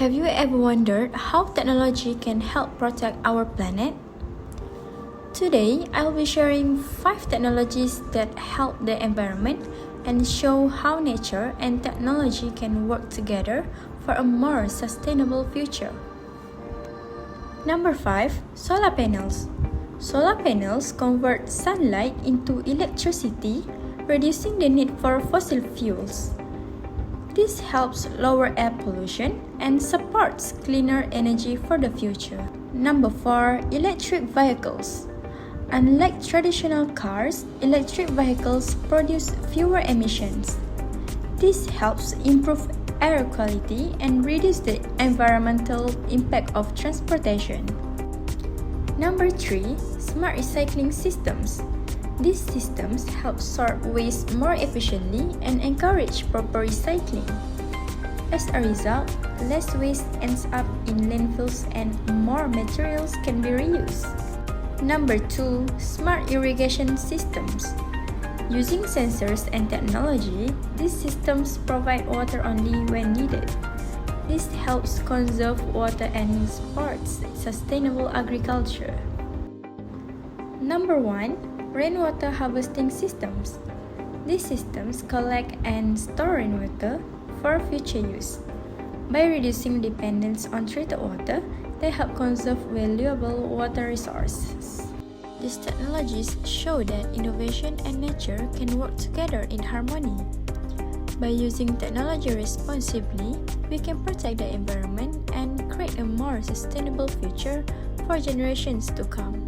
Have you ever wondered how technology can help protect our planet? Today, I'll be sharing 5 technologies that help the environment and show how nature and technology can work together for a more sustainable future. Number 5. Solar panels. Solar panels convert sunlight into electricity, reducing the need for fossil fuels. This helps lower air pollution and supports cleaner energy for the future. Number 4. Electric vehicles. Unlike traditional cars, electric vehicles produce fewer emissions. This helps improve air quality and reduce the environmental impact of transportation. Number 3. Smart recycling systems. These systems help sort waste more efficiently and encourage proper recycling. As a result, less waste ends up in landfills and more materials can be reused. Number 2. Smart irrigation systems. Using sensors and technology, these systems provide water only when needed. This helps conserve water and supports sustainable agriculture. Number 1. Rainwater harvesting systems. These systems collect and store rainwater for future use. By reducing dependence on treated water, they help conserve valuable water resources. These technologies show that innovation and nature can work together in harmony. By using technology responsibly, we can protect the environment and create a more sustainable future for generations to come.